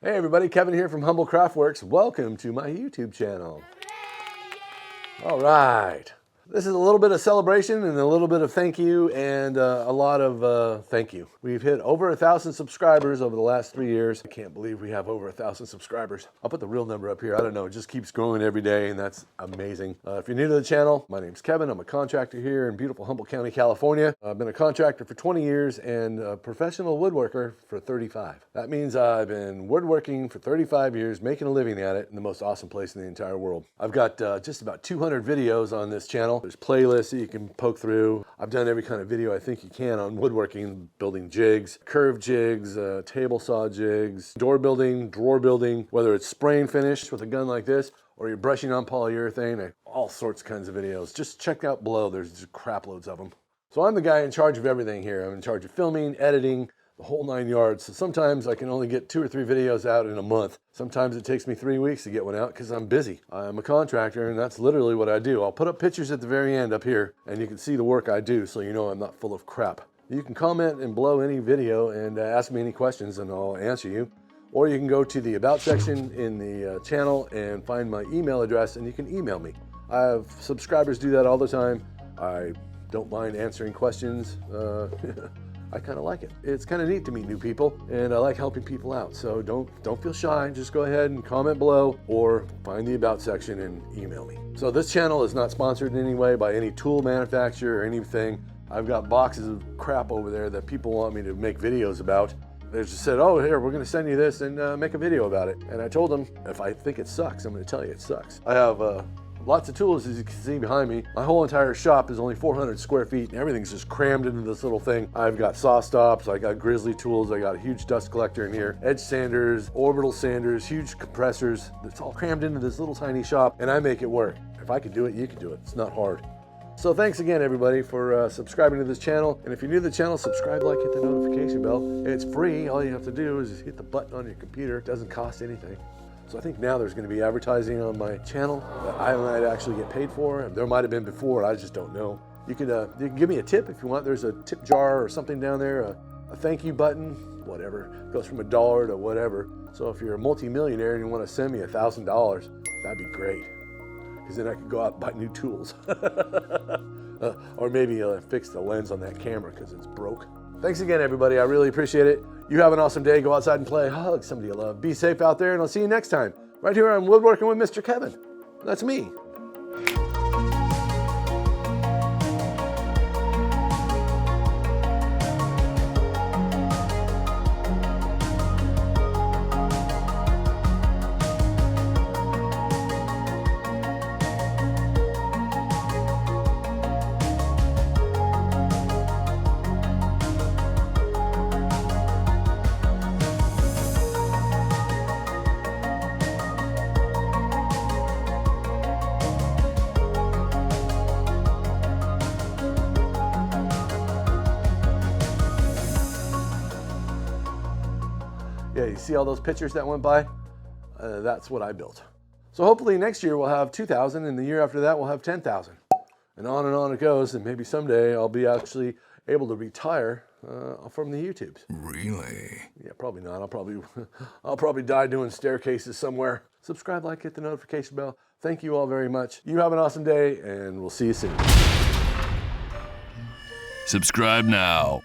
Hey everybody, Kevin here from HumboldtCraftworks. Welcome to my YouTube channel. All right. This is a little bit of celebration and a little bit of thank you and a lot of thank you. We've hit over 1,000 subscribers over the last 3 years. I can't believe we have over 1,000 subscribers. I'll put the real number up here. I don't know. It just keeps growing every day and that's amazing. If you're new to the channel, my name's Kevin. I'm a contractor here in beautiful Humboldt County, California. I've been a contractor for 20 years and a professional woodworker for 35. That means I've been woodworking for 35 years, making a living at it in the most awesome place in the entire world. I've got just about 200 videos on this channel. There's playlists that you can poke through. I've done every kind of video I think you can on woodworking, building jigs, curved jigs, table saw jigs, door building, drawer building, whether it's spray and finish with a gun like this, or you're brushing on polyurethane, all sorts of kinds of videos. Just check out below, there's just crap loads of them. So I'm the guy in charge of everything here. I'm in charge of filming, editing, the whole 9 yards. So sometimes I can only get 2 or 3 videos out in a month. Sometimes it takes me 3 weeks to get one out because I'm busy. I'm a contractor and that's literally what I do. I'll put up pictures at the very end up here and you can see the work I do so you know I'm not full of crap. You can comment and below any video and ask me any questions and I'll answer you. Or you can go to the About section in the channel and find my email address and you can email me. I have subscribers do that all the time. I don't mind answering questions. I kind of like it. It's kind of neat to meet new people and I like helping people out. So don't feel shy. Just go ahead and comment below or find the About section and email me. So this channel is not sponsored in any way by any tool manufacturer or anything. I've got boxes of crap over there that people want me to make videos about. They just said, oh, here, we're going to send you this and make a video about it. And I told them, if I think it sucks, I'm going to tell you it sucks. I have lots of tools, as you can see behind me. My whole entire shop is only 400 square feet and everything's just crammed into this little thing. I've got saw stops, I got grizzly tools, I got a huge dust collector in here, edge sanders, orbital sanders, huge compressors. It's all crammed into this little tiny shop and I make it work. If I could do it, you could do it. It's not hard. So thanks again, everybody, for subscribing to this channel. And if you're new to the channel, subscribe, like, hit the notification bell. It's free. All you have to do is hit the button on your computer. It doesn't cost anything. So I think now there's going to be advertising on my channel that I might actually get paid for. There might have been before, I just don't know. You can give me a tip if you want. There's a tip jar or something down there, a thank you button, whatever. It goes from $1 to whatever. So if you're a multi-millionaire and you want to send me $1,000, that'd be great. Because then I could go out and buy new tools. Or maybe fix the lens on that camera because it's broke. Thanks again, everybody. I really appreciate it. You have an awesome day. Go outside and play. Hug somebody you love. Be safe out there, and I'll see you next time. Right here on Woodworking with Mr. Kevin. That's me. Yeah, you see all those pictures that went by? That's what I built. So hopefully next year we'll have 2,000 and the year after that we'll have 10,000. And on it goes, and maybe someday I'll be actually able to retire from the YouTubes. Really? Yeah, probably not. I'll probably die doing staircases somewhere. Subscribe, like, hit the notification bell. Thank you all very much. You have an awesome day and we'll see you soon. Subscribe now.